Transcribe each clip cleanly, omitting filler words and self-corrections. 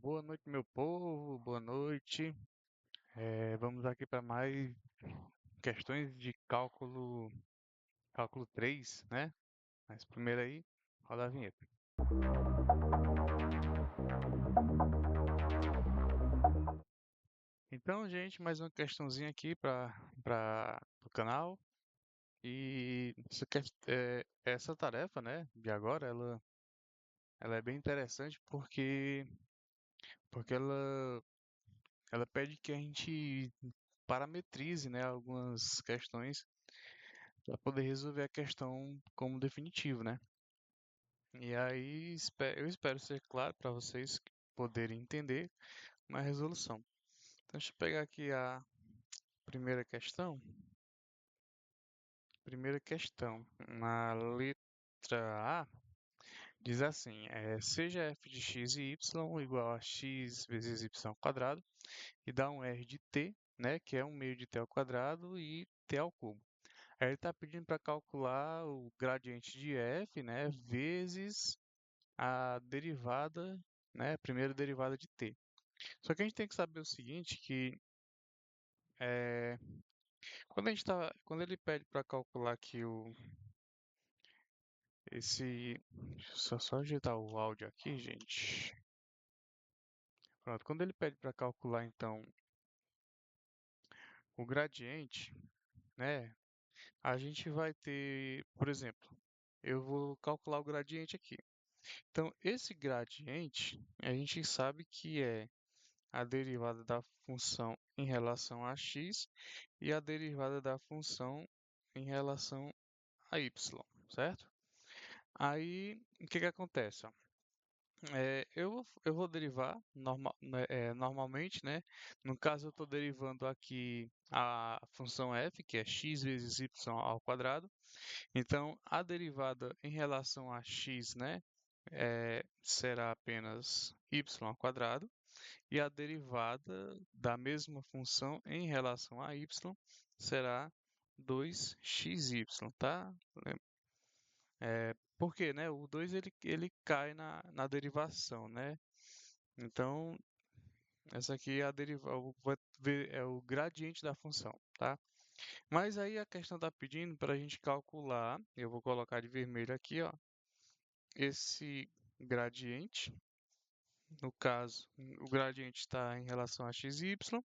Boa noite, meu povo, boa noite. Vamos aqui para mais questões de cálculo 3, né? Mas primeiro aí, roda a vinheta. Então, gente, mais uma questãozinha aqui para o canal. E essa tarefa, né, de agora, ela é bem interessante porque ela pede que a gente parametrize, né, algumas questões para poder resolver a questão como definitivo, né? E aí eu espero ser claro para vocês poderem entender uma resolução. Então, deixa eu pegar aqui a primeira questão. Primeira questão, na letra A, diz assim: seja f de x e y igual a x vezes y ao quadrado e dá um r de t, né, que é um meio de t ao quadrado e t ao cubo. Aí ele está pedindo para calcular o gradiente de f, né, vezes a derivada, né, a primeira derivada de t. Só que a gente tem que saber o seguinte, que é, quando ele pede para calcular aqui deixa eu só ajeitar o áudio aqui, gente. Pronto, quando ele pede para calcular então o gradiente, né, a gente vai ter, por exemplo, eu vou calcular o gradiente aqui. Então, esse gradiente, a gente sabe que é a derivada da função em relação a x e a derivada da função em relação a y, certo? Aí, o que que acontece? Ó? Eu vou derivar normalmente, né? No caso, eu estou derivando aqui a função f, que é x vezes y ao quadrado. Então, a derivada em relação a x, né? Será apenas y ao quadrado. E a derivada da mesma função em relação a y será 2xy, tá? Porque, né, o 2 ele cai na derivação, né? Então, essa aqui é a é o gradiente da função, tá? Mas aí a questão está pedindo para a gente calcular, eu vou colocar de vermelho aqui, ó, esse gradiente. No caso, o gradiente está em relação a x e y,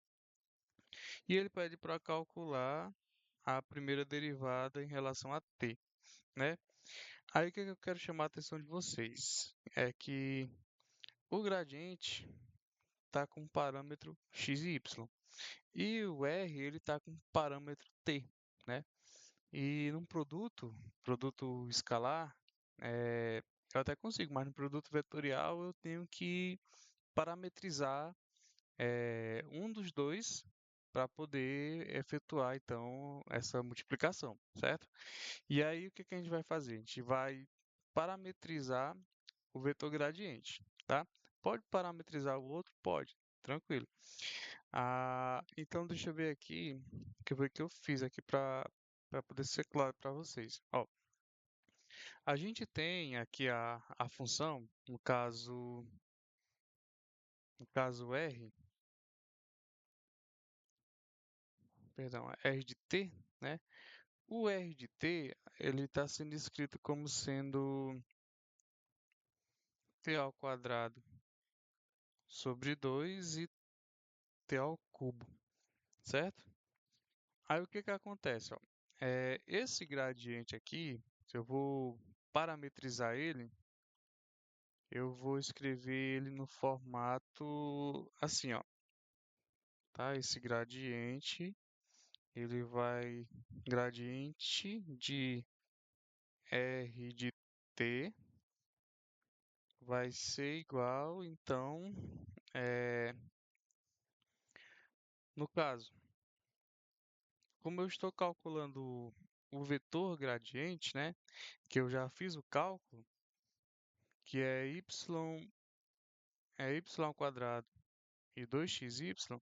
e ele pede para calcular a primeira derivada em relação a t, né? Aí o que que eu quero chamar a atenção de vocês é que o gradiente está com parâmetro x e y e o r ele está com parâmetro t, né? E num produto escalar, eu até consigo, mas no produto vetorial eu tenho que parametrizar um dos dois para poder efetuar então essa multiplicação, certo? E aí o que que a gente vai fazer? A gente vai parametrizar o vetor gradiente, tá? Pode parametrizar o outro? Pode, tranquilo. Então deixa eu ver aqui, que foi que eu fiz aqui para poder ser claro para vocês. Ó, a gente tem aqui a função, no caso r, perdão, r de t, né? O r de t, ele está sendo escrito como sendo t ao quadrado sobre 2 e t ao cubo, certo? Aí o que que acontece, ó? Esse gradiente aqui, se eu vou parametrizar ele, eu vou escrever ele no formato assim, ó, tá? Esse gradiente, ele vai gradiente de r de t vai ser igual, então, é, no caso, como eu estou calculando o vetor gradiente, né, que eu já fiz o cálculo, que é y ao quadrado e 2xy,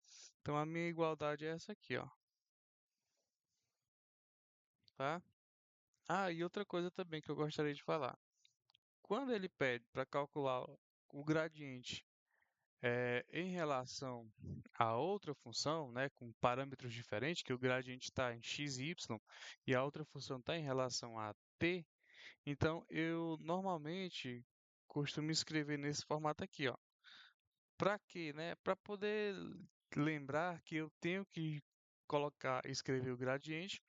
então a minha igualdade é essa aqui, ó, tá? E outra coisa também que eu gostaria de falar. Quando ele pede para calcular o gradiente Em relação a outra função, né, com parâmetros diferentes, que o gradiente está em x e y, e a outra função está em relação a t, então eu normalmente costumo escrever nesse formato aqui, ó. Para quê, né? Para poder lembrar que eu tenho que escrever o gradiente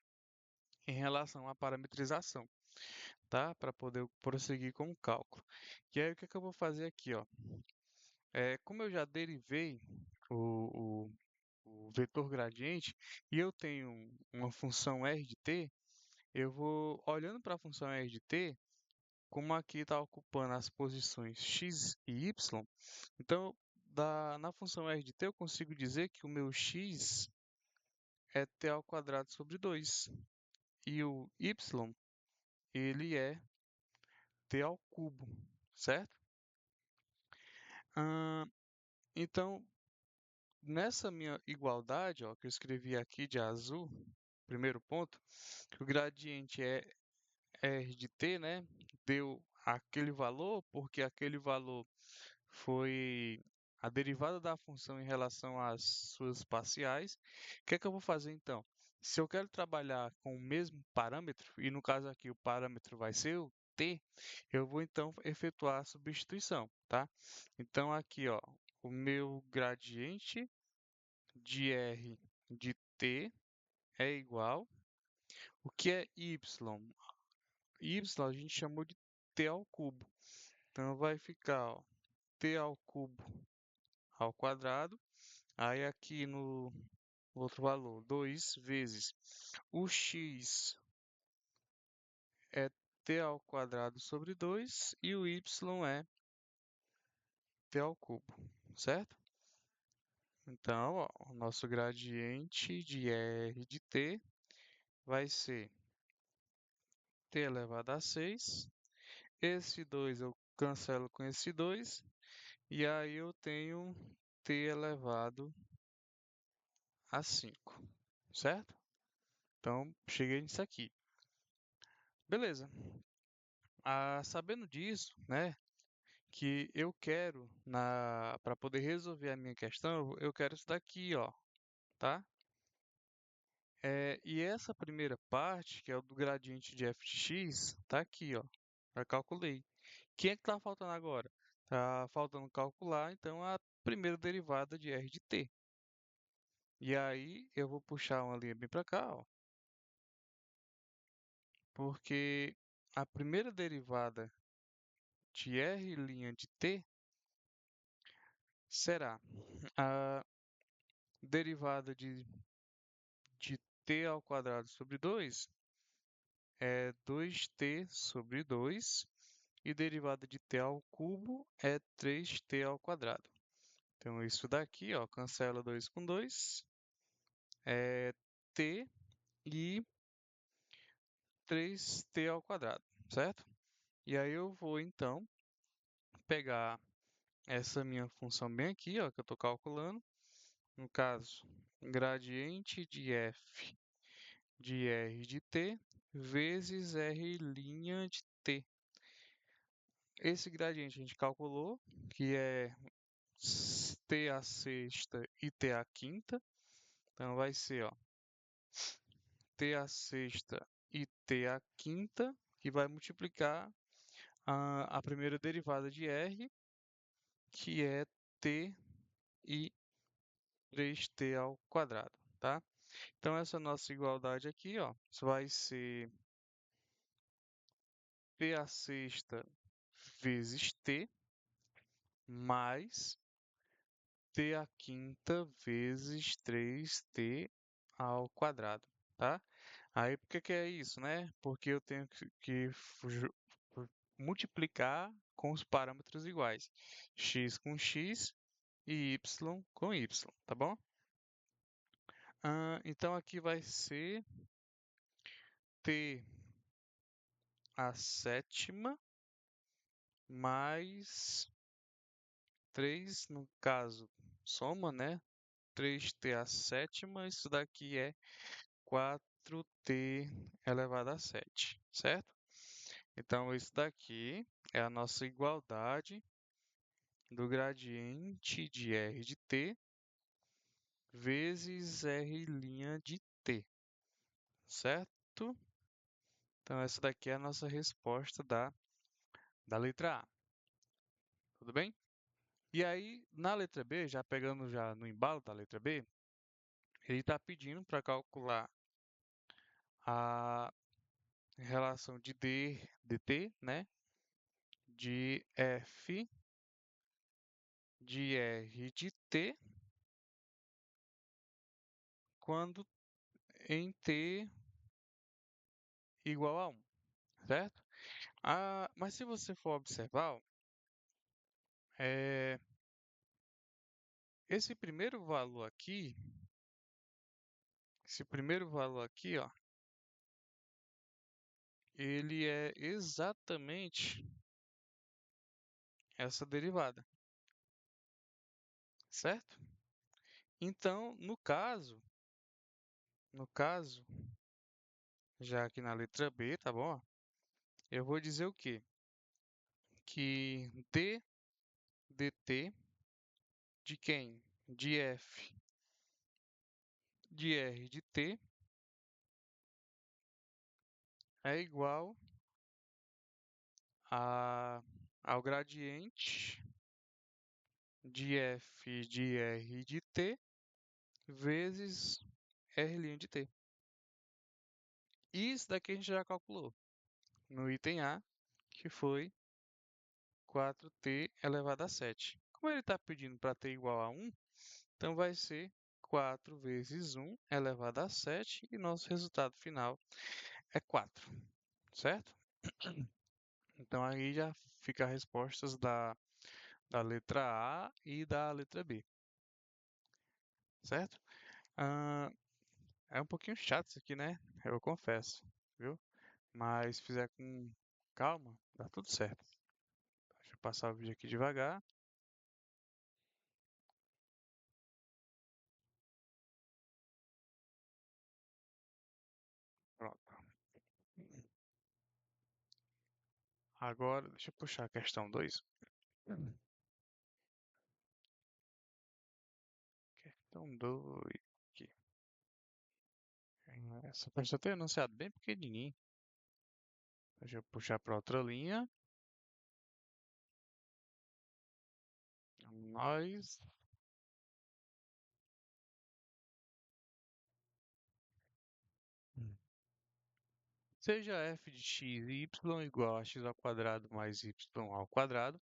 em relação à parametrização, tá? Para poder prosseguir com o cálculo. E aí o que é que eu vou fazer aqui, ó? Como eu já derivei o, o vetor gradiente e eu tenho uma função r de t, eu vou olhando para a função r de t, como aqui está ocupando as posições x e y, então na função r de t eu consigo dizer que o meu x é t ao quadrado sobre 2 e o y ele é t ao cubo, certo? Ahn, então, nessa minha igualdade, ó, que eu escrevi aqui de azul, primeiro ponto, que o gradiente é r de t, né? Deu aquele valor, porque aquele valor foi a derivada da função em relação às suas parciais. O que é que eu vou fazer então? Se eu quero trabalhar com o mesmo parâmetro, e no caso aqui o parâmetro vai ser o t, eu vou então efetuar a substituição, tá? Então aqui, ó, o meu gradiente de r de t é igual. O que é y? Y a gente chamou de t ao cubo. Então vai ficar, ó, t ao cubo ao quadrado. Aí aqui no outro valor, 2 vezes o x é t ao quadrado sobre 2 e o y é t ao cubo, certo? Então, ó, o nosso gradiente de r de t vai ser t elevado a 6. Esse 2 eu cancelo com esse 2 e aí eu tenho t elevado a 5, certo? Então, cheguei nisso aqui. Beleza. Sabendo disso, né, que eu quero, para poder resolver a minha questão, eu quero isso daqui, ó, tá? E essa primeira parte, que é o do gradiente de f de x, tá aqui, ó. Já calculei. Quem é que tá faltando agora? Tá faltando calcular, então, a primeira derivada de r de t. E aí, eu vou puxar uma linha bem para cá, ó, porque a primeira derivada de r' de t será a derivada de t ao quadrado sobre 2 é 2t sobre 2 e derivada de t ao cubo é 3t ao quadrado. Então, isso daqui, ó, cancela 2 com 2, é t e 3t ao quadrado, certo? E aí eu vou, então, pegar essa minha função bem aqui, ó, que eu estou calculando. No caso, gradiente de f de r de t vezes r' de t. Esse gradiente a gente calculou, que é t à sexta e t à quinta. Então vai ser, ó, t à sexta e t à quinta, que vai multiplicar a primeira derivada de r, que é t e 3t ao quadrado, tá? Então essa nossa igualdade aqui, ó, vai ser t à sexta vezes t mais t à quinta vezes 3t ao quadrado, tá? Aí por que que é isso, né? Porque eu tenho multiplicar com os parâmetros iguais, x com x e y com y, tá bom? Então aqui vai ser t à sétima mais 3 no caso, soma, né? 3t à sétima, isso daqui é 4t elevado a 7, certo? Então, isso daqui é a nossa igualdade do gradiente de r de t vezes r' de t, certo? Então, essa daqui é a nossa resposta da letra A, tudo bem? E aí, na letra B, já pegando já no embalo da letra B, ele está pedindo para calcular a relação de D, dt, né? De f de r de t quando em t igual a 1, certo? Mas se você for observar, ó, é, esse primeiro valor aqui, ó, ele é exatamente essa derivada, certo? Então, no caso, já aqui na letra B, tá bom? Eu vou dizer o quê? Que d dt de quem? De f de r de t é igual ao gradiente de f de r de t vezes r' de t. Isso daqui a gente já calculou no item A, que foi 4t elevado a 7. Como ele está pedindo para t igual a 1, então vai ser 4 vezes 1 elevado a 7 e nosso resultado final é 4, certo? Então aí já fica as respostas da letra A e da letra B, certo? Ah, é um pouquinho chato isso aqui, né? Eu confesso, viu? Mas se fizer com calma, dá tudo certo. Deixa eu passar o vídeo aqui devagar. Pronto. Agora, deixa eu puxar a questão 2. Questão 2 aqui. Essa questão tem enunciado bem pequenininho. Deixa eu puxar para outra linha. Nós. Seja f de x e y igual a x ao quadrado mais y ao quadrado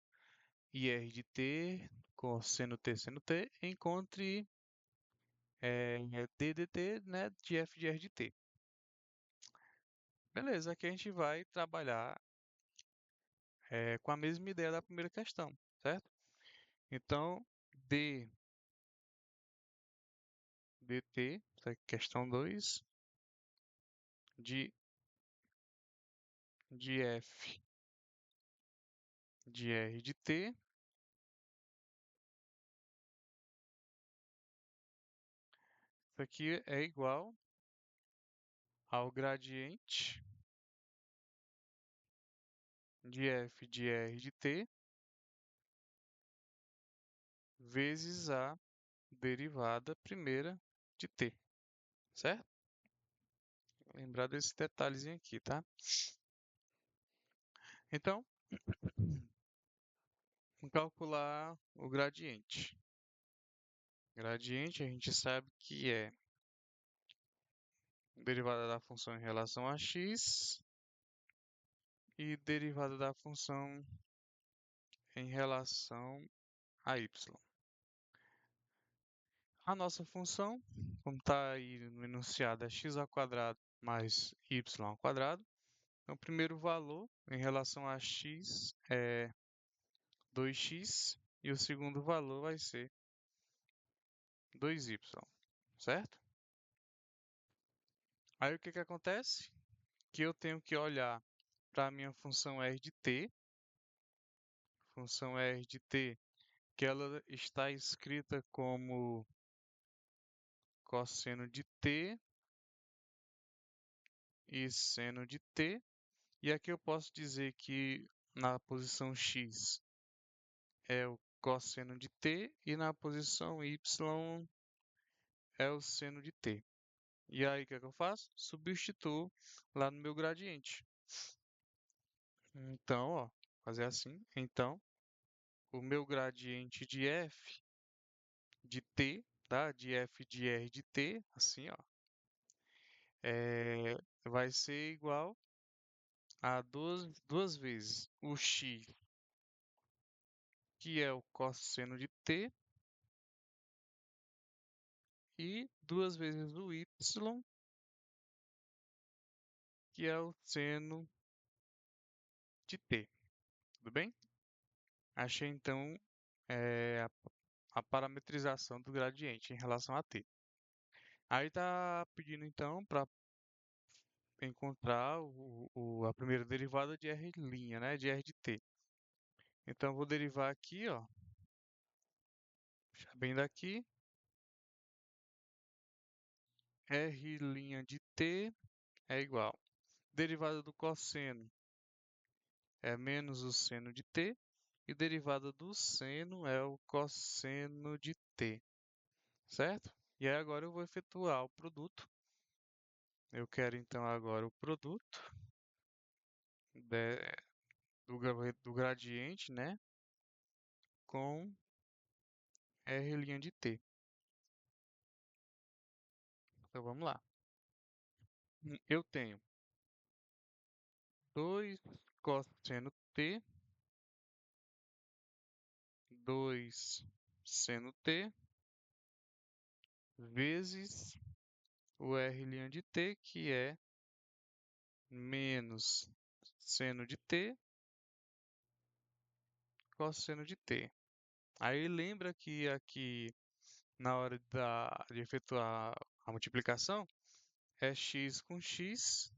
e r de t com seno t seno t, encontre d dt, né, de f de r de t. Beleza, aqui a gente vai trabalhar com a mesma ideia da primeira questão, certo? Então, dt, essa aqui é questão 2, de f de r de t, isso aqui é igual ao gradiente de f de r de t vezes a derivada primeira de t, certo? Lembrar desse detalhezinho aqui, tá? Então, vamos calcular o gradiente. Gradiente a gente sabe que é derivada da função em relação a x e derivada da função em relação a y. A nossa função, como está aí no enunciado, é x ao quadrado mais y ao quadrado. Então, o primeiro valor em relação a x é 2x e o segundo valor vai ser 2y, certo? Aí o que que acontece? Que eu tenho que olhar para a minha função r de t, que ela está escrita como cosseno de t e seno de t. E aqui eu posso dizer que na posição x é o cosseno de t e na posição y é o seno de t. E aí, o que é que eu faço? Substituo lá no meu gradiente. Então, ó, fazer assim. Então, o meu gradiente de f de t, tá? De f de r de t, assim, ó, vai ser igual a duas vezes o x, que é o cosseno de t, e duas vezes o y, que é o seno de t. Tudo bem? Achei então a parametrização do gradiente em relação a t. Aí tá pedindo então para encontrar a primeira derivada de r', né? De r de t. Então eu vou derivar aqui, ó, puxar bem daqui, r' de t é igual. Derivada do cosseno é menos o seno de t. E derivada do seno é o cosseno de t, certo? E aí agora eu vou efetuar o produto. Eu quero então agora o produto de- do gradiente, né, com r' de t. Então vamos lá. Eu tenho 2 cosseno t, 2 seno t, vezes o r' de t, que é menos seno de t, cosseno de t. Aí lembra que aqui na hora de efetuar a multiplicação é x com x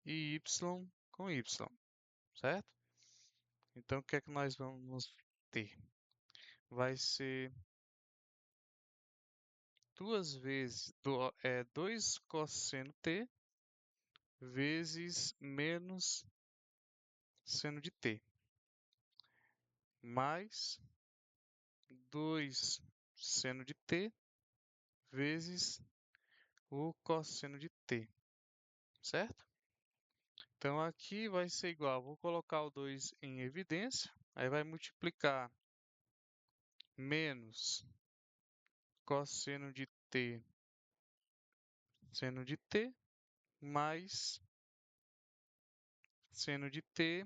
e y com y, certo? Então o que é que nós vamos ter? Vai ser duas vezes 2 cosseno t vezes menos seno de t, mais 2 seno de t vezes o cosseno de t, certo? Então aqui vai ser igual, vou colocar o 2 em evidência, aí vai multiplicar menos cosseno de t seno de t mais seno de t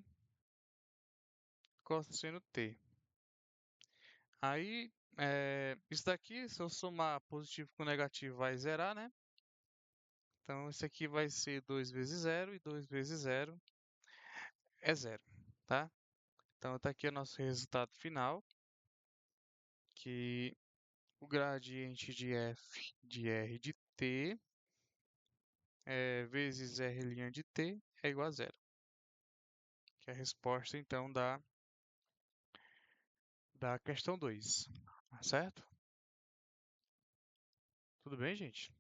cosseno t. Aí, isso daqui, se eu somar positivo com negativo, vai zerar, né? Então, isso aqui vai ser 2 vezes zero e 2 vezes zero é zero, tá? Então, tá aqui o nosso resultado final, que o gradiente de f de r de t vezes r' de t é igual a zero, que é a resposta, então, da questão 2, tá certo? Tudo bem, gente?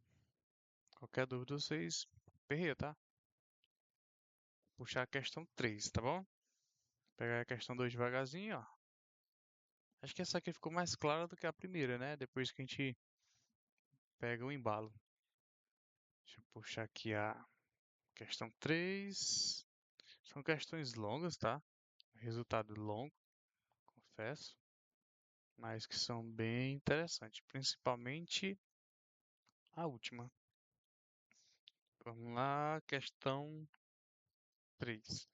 Qualquer dúvida, vocês perreiam, tá? Puxar a questão 3, tá bom? Pegar a questão 2 devagarzinho, ó. Acho que essa aqui ficou mais clara do que a primeira, né? Depois que a gente pega o embalo. Deixa eu puxar aqui a questão 3. São questões longas, tá? Resultado longo, confesso. Mas que são bem interessantes. Principalmente a última. Vamos lá, questão 3.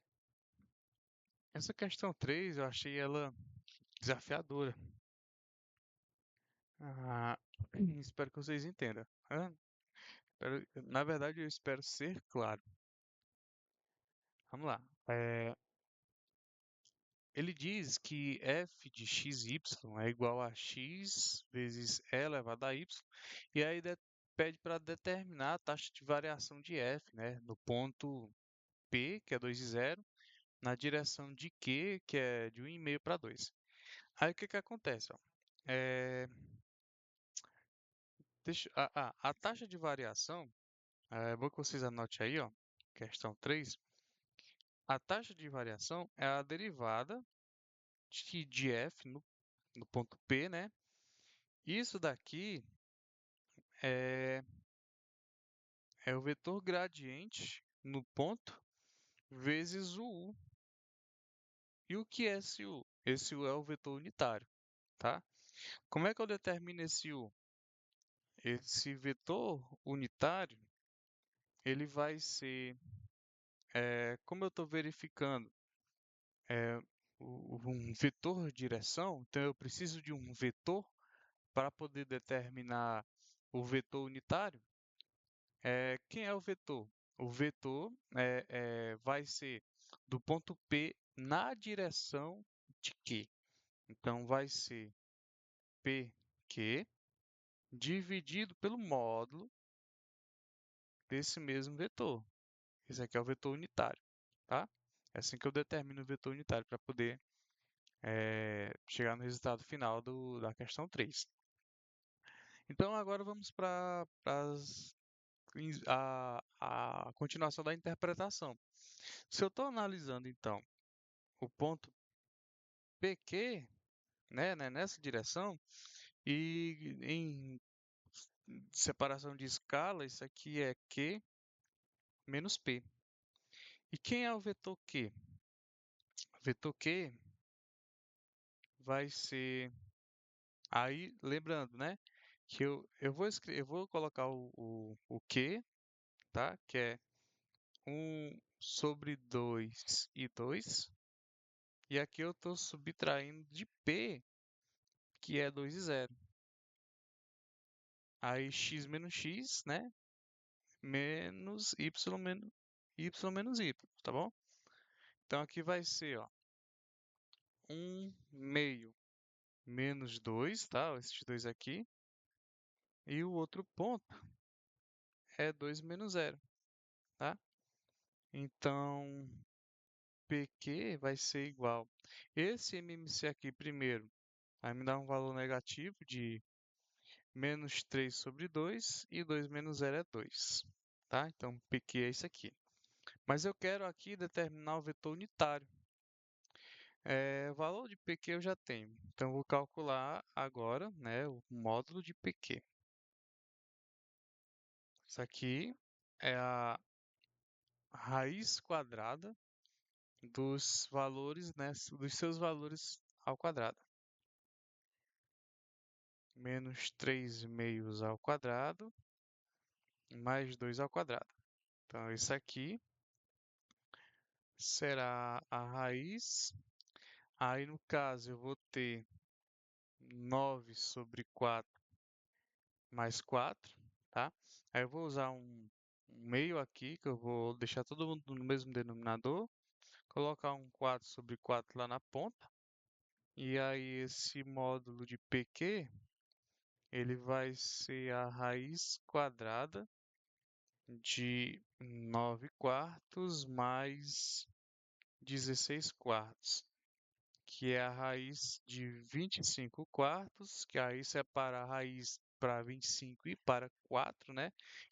Essa questão 3 eu achei ela desafiadora. Ah, espero que vocês entendam. Na verdade, eu espero ser claro. Vamos lá. Ele diz que f de xy é igual a x vezes e elevado a y, e aí pede para determinar a taxa de variação de f, né, no ponto P, que é 2 e 0, na direção de Q, que é de 1,5 para 2. Aí o que que acontece? Ó? É, a taxa de variação, vou que vocês anotem aí, ó, questão 3. A taxa de variação é a derivada de f no ponto P, né? Isso daqui é, é o vetor gradiente no ponto vezes o U. E o que é esse U? Esse U é o vetor unitário, tá? Como é que eu determino esse U? Esse vetor unitário, ele vai ser, como eu estou verificando, é, um vetor direção, então eu preciso de um vetor para poder determinar o vetor unitário. Quem é o vetor? O vetor vai ser do ponto P na direção de Q. Então, vai ser PQ dividido pelo módulo desse mesmo vetor. Esse aqui é o vetor unitário, tá? É assim que eu determino o vetor unitário para poder chegar no resultado final da questão 3. Então, agora vamos para a continuação da interpretação. Se eu estou analisando, então, o ponto PQ, né, nessa direção, e em separação de escala, isso aqui é Q menos P. E quem é o vetor Q? O vetor Q vai ser. Aí, lembrando, né? Que eu vou colocar o Q, tá? Que é 1/2 e 2. E aqui eu estou subtraindo de P, que é 2 e 0. Aí x menos x, né? Menos y menos y, tá bom? Então aqui vai ser, ó, 1/2 menos 2, tá? Esses dois aqui. E o outro ponto é 2 menos 0, tá? Então, PQ vai ser igual. Esse MMC aqui primeiro vai me dar um valor negativo de menos 3 sobre 2 e 2 menos 0 é 2, tá? Então, PQ é isso aqui. Mas eu quero aqui determinar o vetor unitário. O valor de PQ eu já tenho. Então, eu vou calcular agora, né, o módulo de PQ. Isso aqui é a raiz quadrada dos valores, né, dos seus valores ao quadrado. Menos 3 meios ao quadrado, mais 2 ao quadrado. Então, isso aqui será a raiz. Aí, no caso, eu vou ter 9 sobre 4 mais 4, tá? Aí eu vou usar um meio aqui, que eu vou deixar todo mundo no mesmo denominador. Colocar um 4 sobre 4 lá na ponta. E aí, esse módulo de PQ, ele vai ser a raiz quadrada de 9 quartos mais 16 quartos, que é a raiz de 25 quartos, que aí separa a raiz para 25 e para 4, né?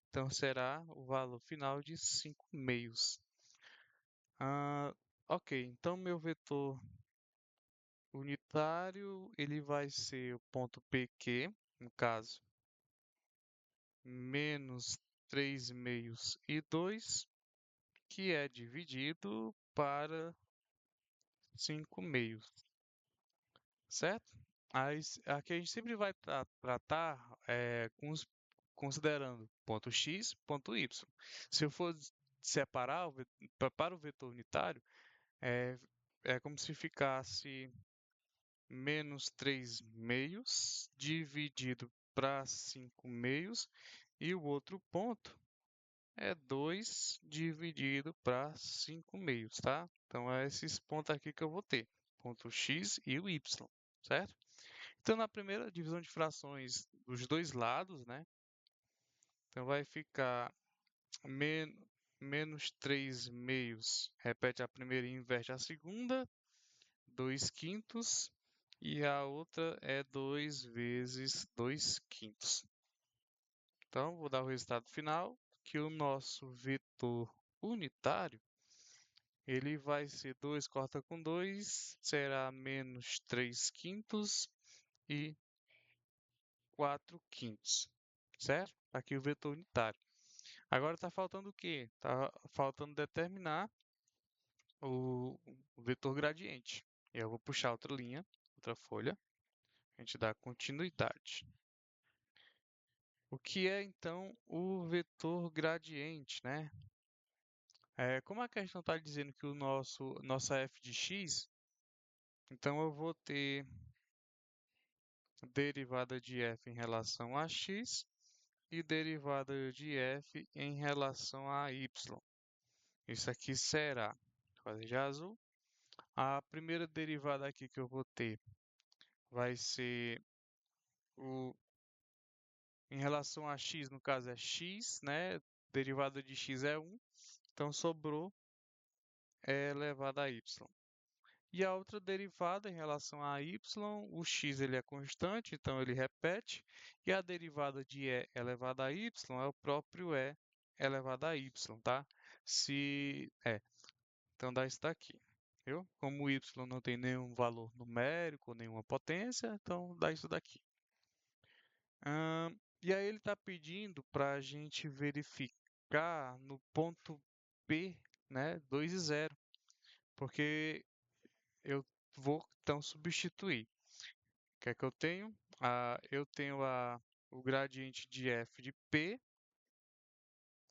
Então será o valor final de 5 meios. Ok, então meu vetor unitário ele vai ser o ponto PQ, no caso, menos 3 meios e 2, que é dividido para 5 meios, certo? Aqui a gente sempre vai tratar considerando ponto x, ponto y. Se eu for separar para o vetor unitário, é, é como se ficasse menos 3 meios dividido para 5 meios e o outro ponto é 2 dividido para 5 meios, tá? Então, é esses pontos aqui que eu vou ter, ponto x e o y, certo? Então, na primeira divisão de frações dos dois lados, né? Então, vai ficar menos 3 meios, repete a primeira e inverte a segunda, 2 quintos, e a outra é 2 vezes 2 quintos. Então, vou dar o resultado final, que o nosso vetor unitário, ele vai ser 2 corta com 2, será menos 3 quintos, e 4 quintos, certo? Tá aqui o vetor unitário. Agora está faltando o quê? Está faltando determinar o vetor gradiente. Eu vou puxar outra linha, outra folha, a gente dá continuidade. O que é então o vetor gradiente, né? Como a questão está dizendo que nossa f de x, então eu vou ter derivada de f em relação a x e derivada de f em relação a y. Isso aqui será, vou fazer de azul, a primeira derivada aqui que eu vou ter vai ser o em relação a x, no caso é x, né? Derivada de x é 1, então sobrou elevado a y. E a outra derivada em relação a y, o x ele é constante, então ele repete, e a derivada de e elevado a y é o próprio e elevado a y, tá? Então dá isso daqui, viu? Como o y não tem nenhum valor numérico, nenhuma potência, então dá isso daqui. E aí ele está pedindo para a gente verificar no ponto P, né, 2 e 0, porque eu vou então substituir. O que é que eu tenho? Eu tenho o gradiente de f de P,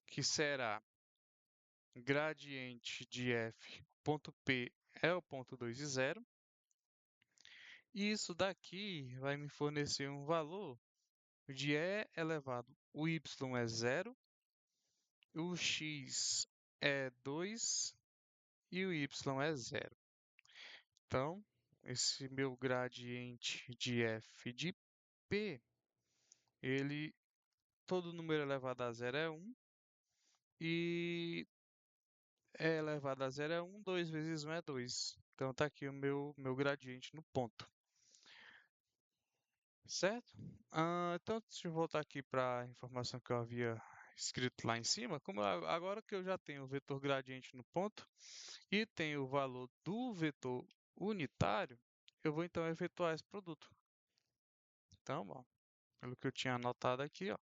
que será gradiente de f, ponto P é o ponto 2 e 0, e isso daqui vai me fornecer um valor de e elevado, o y é 0, o x é 2 e o y é 0. Então, esse meu gradiente de f de P, ele, todo número elevado a 0 é 1, e e elevado a 0 é 1, 2 vezes 1 é 2. Então, está aqui o meu gradiente no ponto, certo? Então, deixa eu voltar aqui para a informação que eu havia escrito lá em cima. Agora que eu já tenho o vetor gradiente no ponto e tenho o valor do vetor unitário, eu vou então efetuar esse produto. Então, ó, pelo que eu tinha anotado aqui, ó,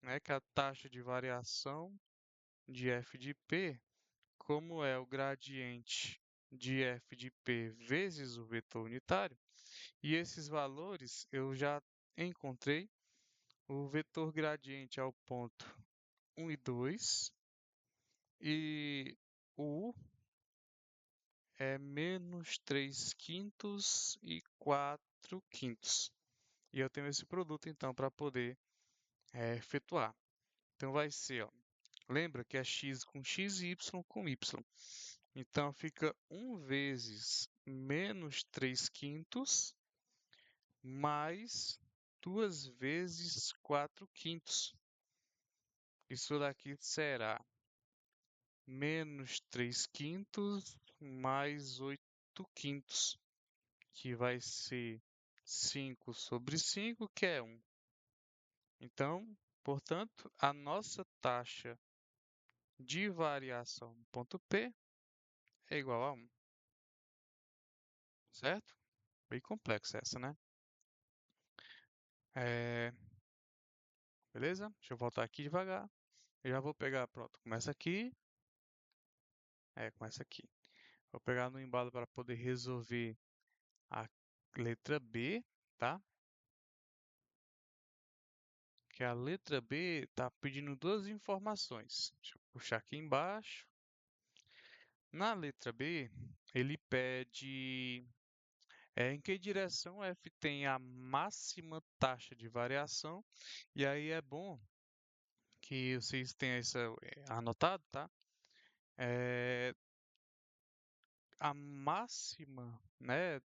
né, que a taxa de variação de f de p, como é o gradiente de f de p vezes o vetor unitário, e esses valores eu já encontrei. O vetor gradiente ao ponto 1 e 2, e o U é menos 3 quintos e 4 quintos. E eu tenho esse produto então para poder efetuar. Então vai ser, ó, lembra que é x com x e y com y. Então fica 1 vezes menos 3 quintos mais 2 vezes 4 quintos. Isso daqui será menos 3 quintos mais 8 quintos, que vai ser 5 sobre 5, que é 1. Então, portanto, a nossa taxa de variação no ponto P é igual a 1, certo? Bem complexa essa, né? É, beleza? Deixa eu voltar aqui devagar. Eu já vou pegar, pronto, começa aqui. Começa aqui. Vou pegar no embalo para poder resolver a letra B, tá? Que a letra B está pedindo duas informações. Deixa eu puxar aqui embaixo. Na letra B, ele pede em que direção f tem a máxima taxa de variação. E aí é bom que vocês tenham isso anotado, tá? É, a máxima, né,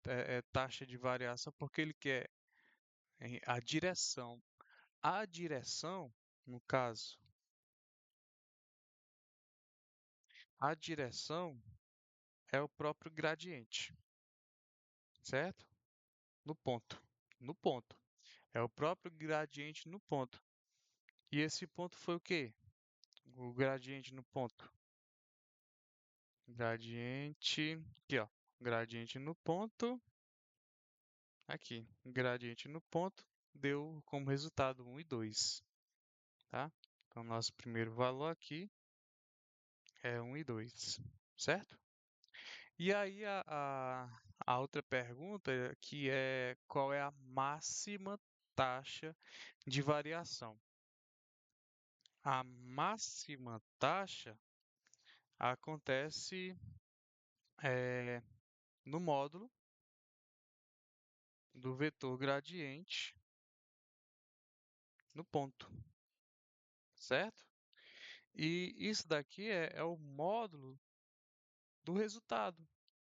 taxa de variação, porque ele quer a direção. A direção, no caso, a direção é o próprio gradiente, certo? No ponto. No ponto. É o próprio gradiente no ponto. E esse ponto foi o quê? O gradiente no ponto. Gradiente. Aqui, ó. Gradiente no ponto aqui, gradiente no ponto, deu como resultado 1 e 2, tá? Então, nosso primeiro valor aqui é 1 e 2, certo? E aí a outra pergunta que é qual é a máxima taxa de variação? A máxima taxa acontece no módulo do vetor gradiente no ponto, certo? E isso daqui é o módulo do resultado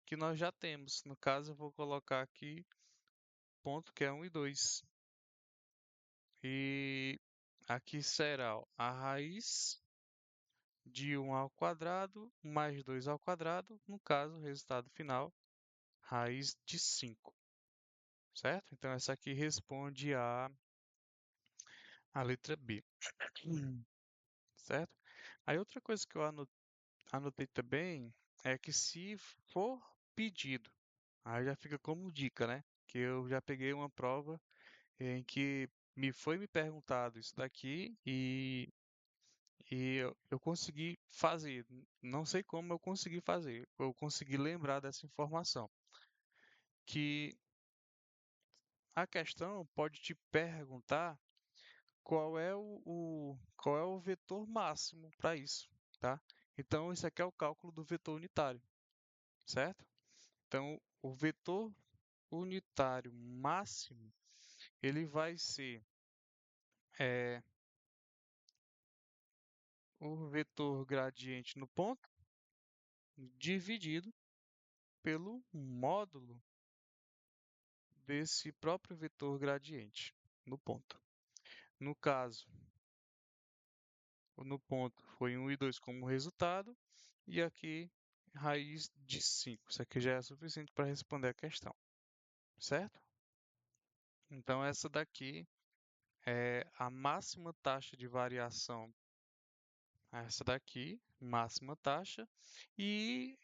que nós já temos. No caso, eu vou colocar aqui ponto que é 1 e 2. E aqui será ó, a raiz de 1 ao quadrado mais 2 ao quadrado, no caso, o resultado final, raiz de 5, certo? Então, essa aqui responde a letra B, certo? Aí, outra coisa que eu anotei também é que se for pedido, aí já fica como dica, né? Que eu já peguei uma prova em que me perguntado isso daqui e eu consegui fazer. Não sei como eu consegui fazer. Eu consegui lembrar dessa informação. Que a questão pode te perguntar qual é o vetor máximo para isso, tá? Então, isso aqui é o cálculo do vetor unitário, certo? Então, o vetor unitário máximo, ele vai ser eh, o vetor gradiente no ponto dividido pelo módulo desse próprio vetor gradiente no ponto. No caso, no ponto foi 1 e 2 como resultado, e aqui raiz de 5. Isso aqui já é suficiente para responder a questão, certo? Então, essa daqui é a máxima taxa de variação, essa daqui, máxima taxa, e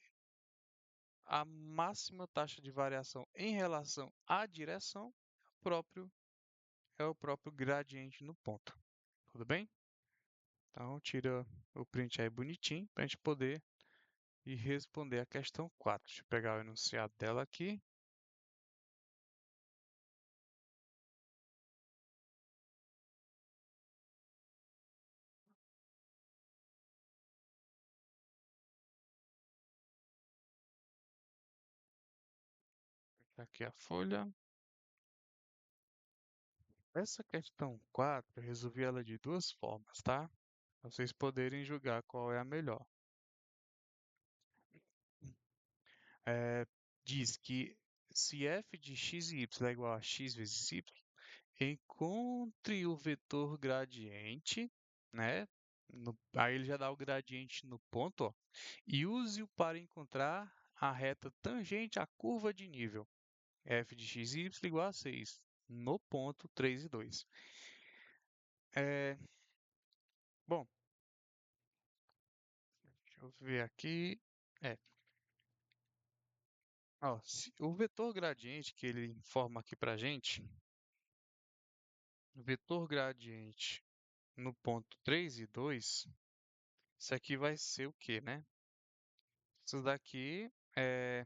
a máxima taxa de variação em relação à direção próprio, é o próprio gradiente no ponto. Tudo bem? Então, tira o print aí bonitinho para a gente poder ir responder a questão 4. Deixa eu pegar o enunciado dela aqui. Aqui a folha. Essa questão 4, eu resolvi ela de duas formas, tá? Pra vocês poderem julgar qual é a melhor. É, diz que se f de x e y é igual a x vezes y, encontre o vetor gradiente, né? Aí ele já dá o gradiente no ponto, ó, e use-o para encontrar a reta tangente à curva de nível f de x e y igual a 6, no ponto 3 e 2. É, bom, deixa eu ver aqui. É, ó, o vetor gradiente que ele informa aqui para gente, o vetor gradiente no ponto 3 e 2, isso aqui vai ser o quê, né? Isso daqui é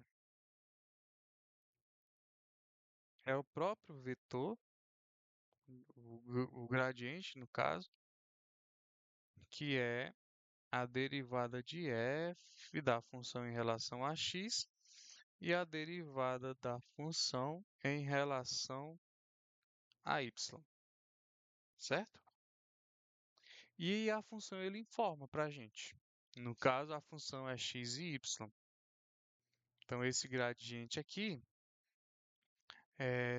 o próprio vetor, o gradiente, no caso, que é a derivada de f da função em relação a x e a derivada da função em relação a y, certo? E a função ele informa para a gente. No caso, a função é x e y. Então, esse gradiente aqui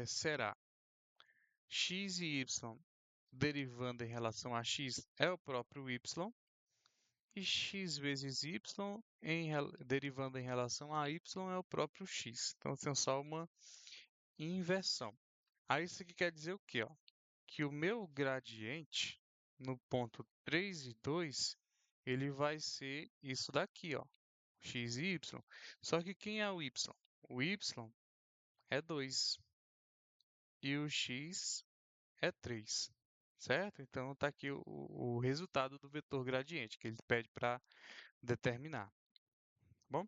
será x e y derivando em relação a x é o próprio y, e x vezes y derivando em relação a y é o próprio x. Então, tem só uma inversão. Aí, isso aqui quer dizer o quê? Ó? Que o meu gradiente no ponto 3 e 2, ele vai ser isso daqui, ó, x e y. Só que quem é o y? O y é 2. e o x é 3, certo? Então está aqui o resultado do vetor gradiente que ele pede para determinar, tá bom?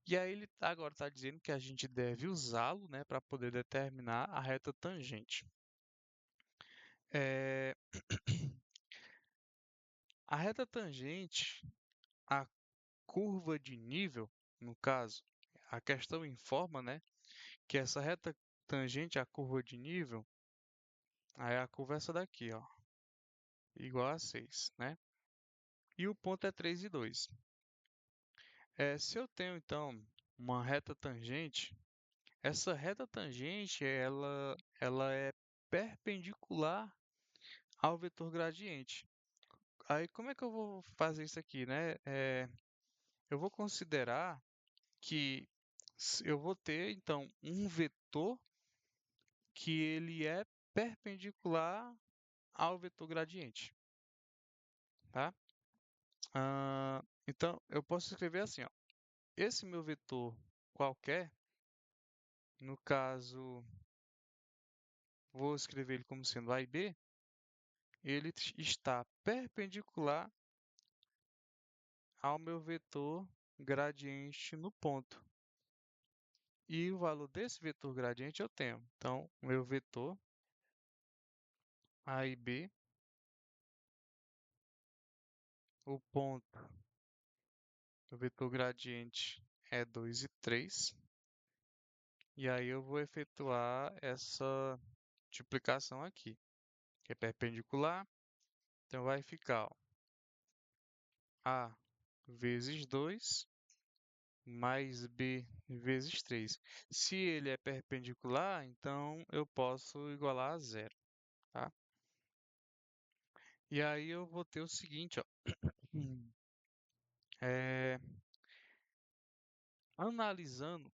E aí ele agora está dizendo que a gente deve usá-lo, né, para poder determinar a reta tangente. É, a reta tangente, a curva de nível, no caso, a questão informa, né, que essa reta tangente à curva de nível, aí a curva é essa daqui, ó, igual a 6, né? E o ponto é 3 e 2. Se eu tenho, então, uma reta tangente, essa reta tangente, ela é perpendicular ao vetor gradiente. Aí, como é que eu vou fazer isso aqui, né? Eu vou considerar que eu vou ter, então, um vetor que ele é perpendicular ao vetor gradiente, tá? Então, eu posso escrever assim, ó. Esse meu vetor qualquer, no caso, vou escrever ele como sendo A e B, ele está perpendicular ao meu vetor gradiente no ponto. E o valor desse vetor gradiente eu tenho. Então, o meu vetor A e B, o ponto, o vetor gradiente é 2 e 3. E aí eu vou efetuar essa multiplicação aqui, que é perpendicular. Então vai ficar ó, A vezes 2 mais B vezes 3. Se ele é perpendicular, então eu posso igualar a zero, tá? E aí eu vou ter o seguinte, ó. É, analisando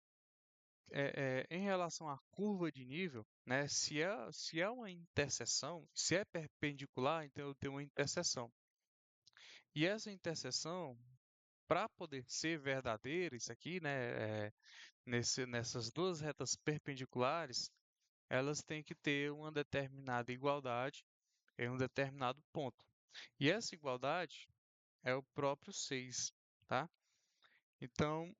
em relação à curva de nível, né? Se é uma interseção, se é perpendicular, então eu tenho uma interseção. E essa interseção, para poder ser verdadeira, isso aqui, né? Nessas duas retas perpendiculares, elas têm que ter uma determinada igualdade em um determinado ponto. E essa igualdade é o próprio 6, tá? Então,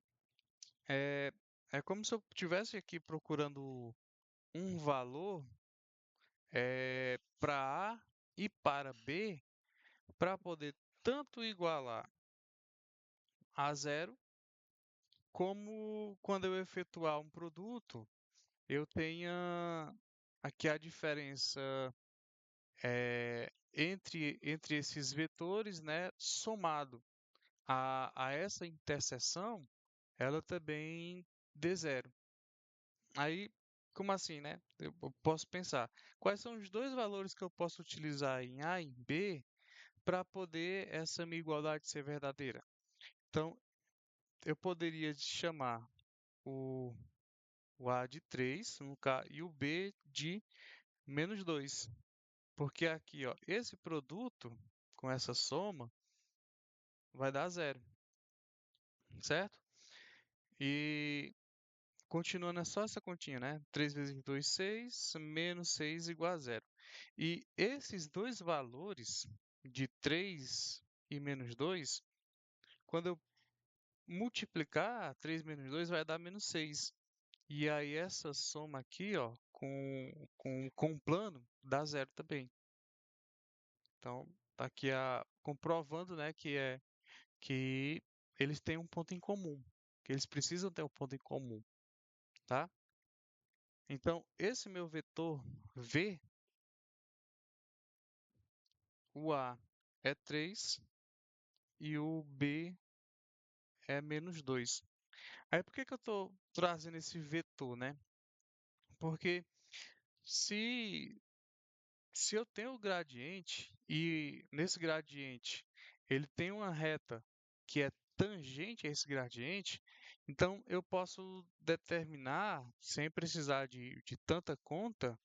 é, é como se eu estivesse aqui procurando um valor para A e para B para poder tanto igualar a zero, como quando eu efetuar um produto, eu tenha aqui a diferença entre esses vetores, né, somado a essa interseção, ela também dê zero. Aí, como assim, né? Eu posso pensar, quais são os dois valores que eu posso utilizar em A e em B para poder essa minha igualdade ser verdadeira? Então, eu poderia chamar o, o A de 3 e o B de menos 2. Porque aqui, ó, esse produto com essa soma vai dar zero, certo? E continuando, é só essa continha, né? 3 vezes 2, 6, menos 6 igual a zero. E esses dois valores, de 3 e menos 2, quando eu multiplicar, 3 menos 2 vai dar menos 6. E aí essa soma aqui, ó, com o plano, dá zero também. Então, tá aqui comprovando, né, que eles têm um ponto em comum, que eles precisam ter um ponto em comum, tá? Então, esse meu vetor V, o A é 3 e o B é menos 2. Aí, por que que eu estou trazendo esse vetor, né? Porque se, se eu tenho o gradiente e nesse gradiente ele tem uma reta que é tangente a esse gradiente, então eu posso determinar, sem precisar de tanta conta,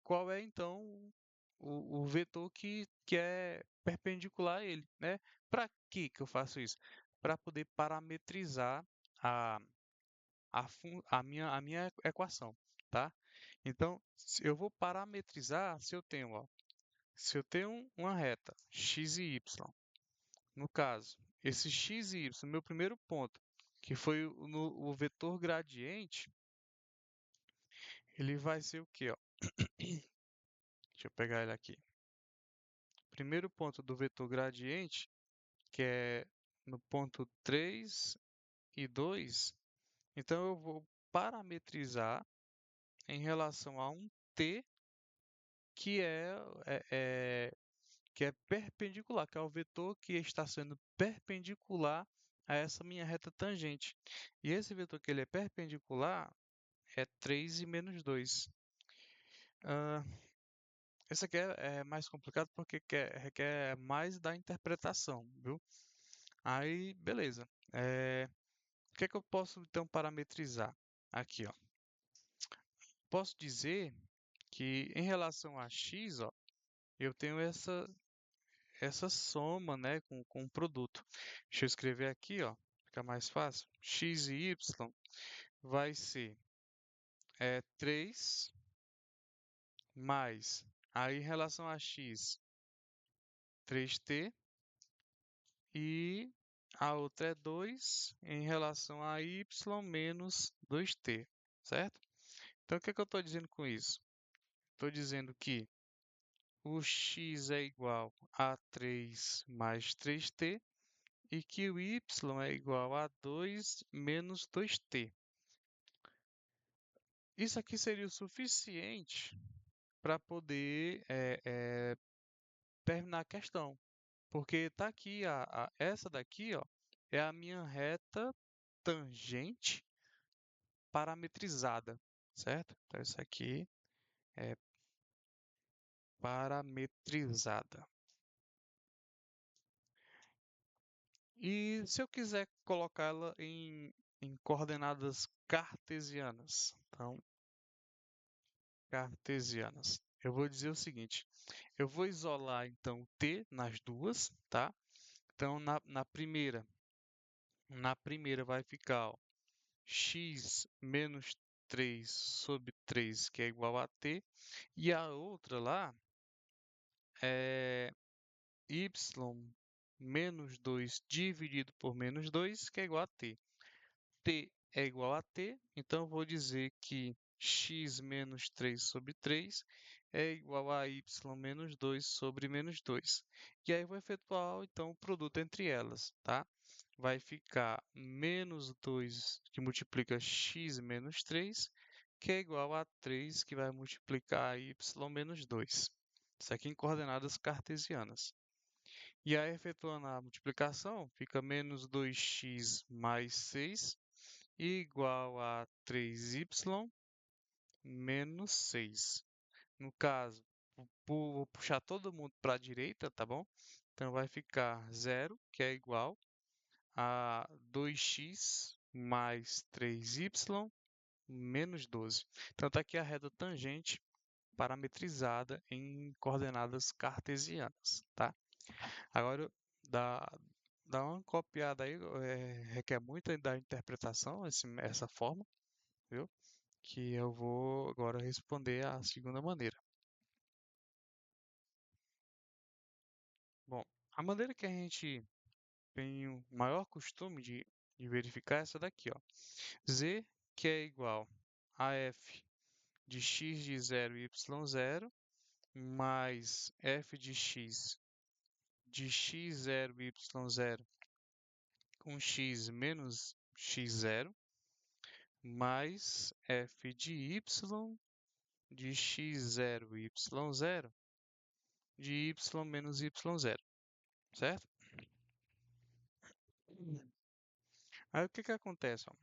qual é então o vetor que é perpendicular a ele, né? Para que eu faço isso? Para poder parametrizar a minha equação, tá? Então, se eu vou parametrizar se eu tenho, ó, se eu tenho uma reta x e y, no caso, esse x e y, meu primeiro ponto, que foi o vetor gradiente, ele vai ser o quê, ó? Deixa eu pegar ele aqui. Primeiro ponto do vetor gradiente, que é no ponto 3 e 2, então eu vou parametrizar em relação a um t que é, é- que é perpendicular, que é o vetor que está sendo perpendicular a essa minha reta tangente. E esse vetor que ele é perpendicular é 3 e menos 2. Ah, esse aqui é mais complicado porque requer mais da interpretação, viu? Aí, beleza. O que é que eu posso então parametrizar aqui, ó? Posso dizer que em relação a x, ó, eu tenho essa soma, né, com o produto. Deixa eu escrever aqui, ó, fica mais fácil. X e y vai ser 3 mais, aí em relação a x, 3t, e a outra é 2 em relação a y menos 2t, certo? Então, o que é que eu estou dizendo com isso? Estou dizendo que o x é igual a 3 mais 3t e que o y é igual a 2 menos 2t. Isso aqui seria o suficiente para poder terminar a questão, porque tá aqui essa daqui, ó, é a minha reta tangente parametrizada, certo? Então isso aqui é parametrizada. E se eu quiser colocá-la em coordenadas cartesianas, então cartesianas, eu vou dizer o seguinte: eu vou isolar então o t nas duas, tá? Então na primeira vai ficar, ó, x menos 3 sobre 3, que é igual a t, e a outra lá é y menos 2 dividido por menos 2, que é igual a t. T é igual a t, então eu vou dizer que x menos 3 sobre 3 é igual a y menos 2 sobre menos 2. E aí eu vou efetuar então o produto entre elas, tá? Vai ficar menos 2 que multiplica x menos 3, que é igual a 3 que vai multiplicar y menos 2. Isso aqui em coordenadas cartesianas. E aí, efetuando a multiplicação, fica menos 2x mais 6 igual a 3y menos 6. No caso, vou puxar todo mundo para a direita, tá bom? Então vai ficar 0, que é igual a 2x mais 3y menos 12. Então está aqui a reta tangente parametrizada em coordenadas cartesianas, tá? Agora, dá, dá uma copiada aí, requer muito da interpretação essa forma, viu? Que eu vou agora responder a segunda maneira. Bom, a maneira que a gente tem o maior costume de verificar é essa daqui, ó. Z, que é igual a f de x de 0 e y0, mais f de x0 e y0 com x menos x0, mais f de y de x0 e y0 de y menos y0, certo? Aí o que que acontece, ó?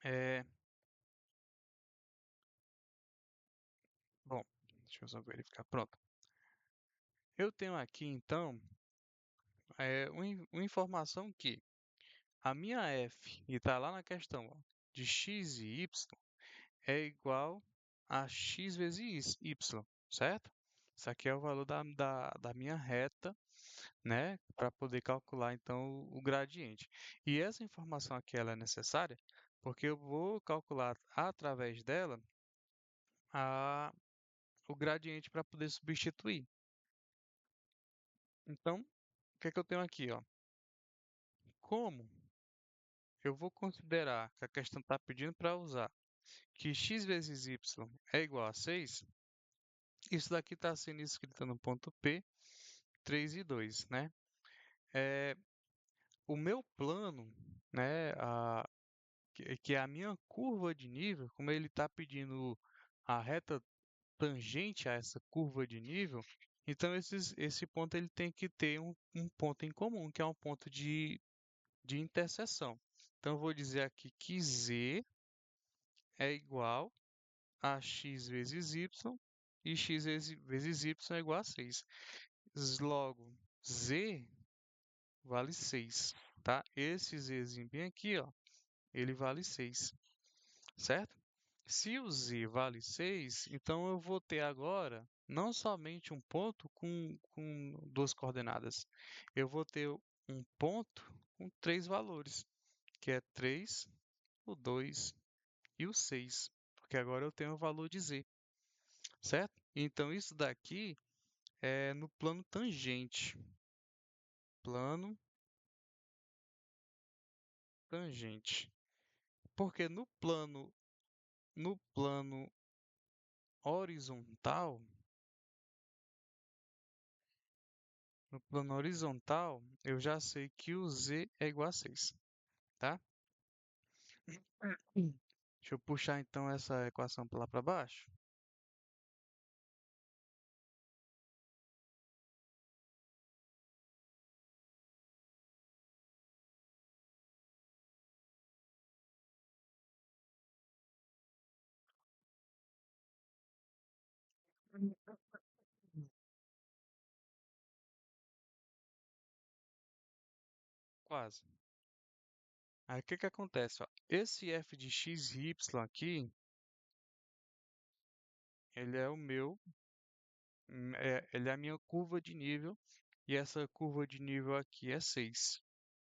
É, bom, deixa eu só verificar. Pronto. Eu tenho aqui, então, uma informação que a minha f, e está lá na questão, ó, de x e y, é igual a x vezes y, certo? Isso aqui é o valor da minha reta, né, para poder calcular então o gradiente. E essa informação aqui ela é necessária porque eu vou calcular através dela a, o gradiente para poder substituir. Então, o que é que eu tenho aqui, ó? Como eu vou considerar que a questão está pedindo para usar que x vezes y é igual a 6, isso daqui está sendo escrito no ponto P, 3 e 2, né? É, o meu plano, né, que é a minha curva de nível, como ele está pedindo a reta tangente a essa curva de nível, então esse ponto ele tem que ter um ponto em comum, que é um ponto de interseção. Então, eu vou dizer aqui que z é igual a x vezes y e x vezes y é igual a 6. Logo, z vale 6, tá? Esse zzinho bem aqui, ó, ele vale 6, certo? Se o z vale 6, então eu vou ter agora não somente um ponto com duas coordenadas, eu vou ter um ponto com três valores, que é 3, o 2 e o 6, porque agora eu tenho o valor de z, certo? Então isso daqui é no plano tangente. Plano tangente. Porque no plano horizontal, no plano horizontal, eu já sei que o z é igual a 6, tá? Deixa eu puxar então essa equação para lá para baixo. Quase. Aí o que que acontece, ó? Esse f de x e y aqui, ele é o meu, ele é a minha curva de nível, e essa curva de nível aqui é 6,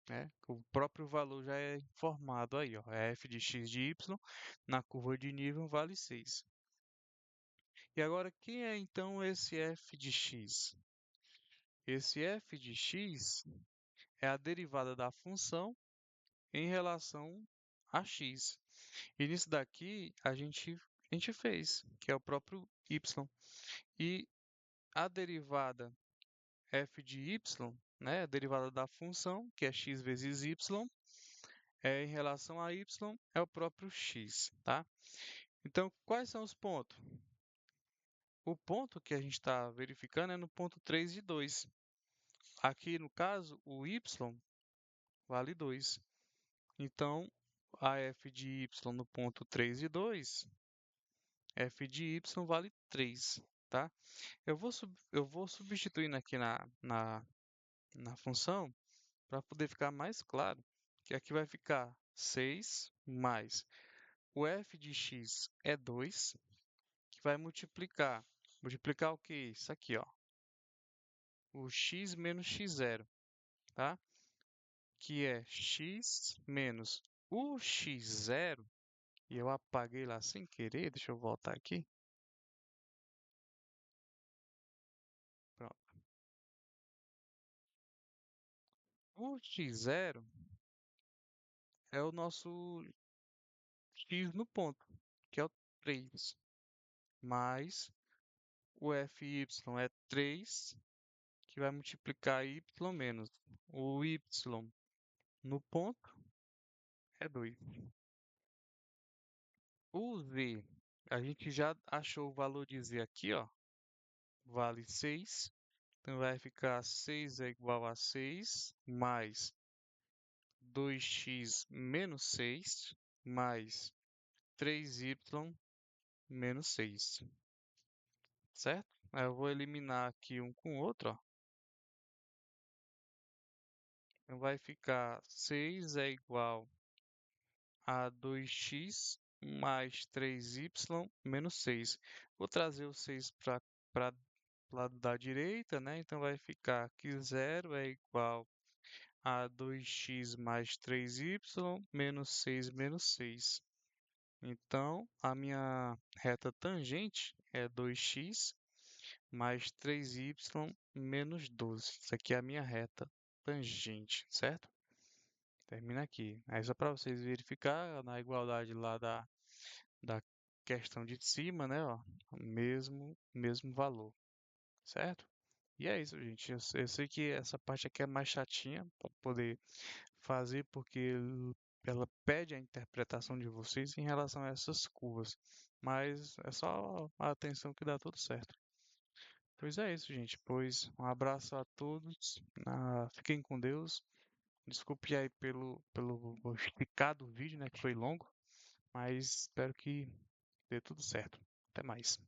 né? O próprio valor já é informado aí, ó. É f de x de y na curva de nível vale 6. E agora, quem é então esse f de x? Esse f de x é a derivada da função em relação a x. E nisso daqui a gente fez, que é o próprio y. E a derivada f de y, né, a derivada da função, que é x vezes y, em relação a y, é o próprio x, tá? Então, quais são os pontos? O ponto que a gente está verificando é no ponto 3 e 2. Aqui, no caso, o y vale 2. Então, a f de y no ponto 3 e 2, f de y vale 3, tá? Eu vou substituindo aqui na função para poder ficar mais claro, que aqui vai ficar 6 mais o f de x é 2, que vai multiplicar. Multiplicar o que? Isso aqui, ó. O x menos x0, tá? Que é x menos o x0, e eu apaguei lá sem querer, deixa eu voltar aqui. Pronto. O x0 é o nosso x no ponto, que é o 3, mais o fy é 3, que vai multiplicar y menos o y no ponto é 2. O z, a gente já achou o valor de z aqui, ó, vale 6. Então vai ficar 6 é igual a 6 mais 2x menos 6 mais 3y menos 6, certo? Aí eu vou eliminar aqui um com o outro, ó. Então vai ficar 6 é igual a 2x mais 3y menos 6. Vou trazer o 6 para o lado da direita, né? Então vai ficar que 0 é igual a 2x mais 3y menos 6 menos 6. Então, a minha reta tangente é 2x mais 3y menos 12. Isso aqui é a minha reta tangente, certo? Termina aqui. Aí só para vocês verificar na igualdade lá da questão de cima, né, ó, mesmo valor, certo? E é isso, gente. Eu sei que essa parte aqui é mais chatinha para poder fazer, porque ela pede a interpretação de vocês em relação a essas curvas. Mas é só a atenção que dá tudo certo. Pois é isso, gente. Pois um abraço a todos. Fiquem com Deus. Desculpe aí pelo esticado vídeo, né? Que foi longo. Mas espero que dê tudo certo. Até mais.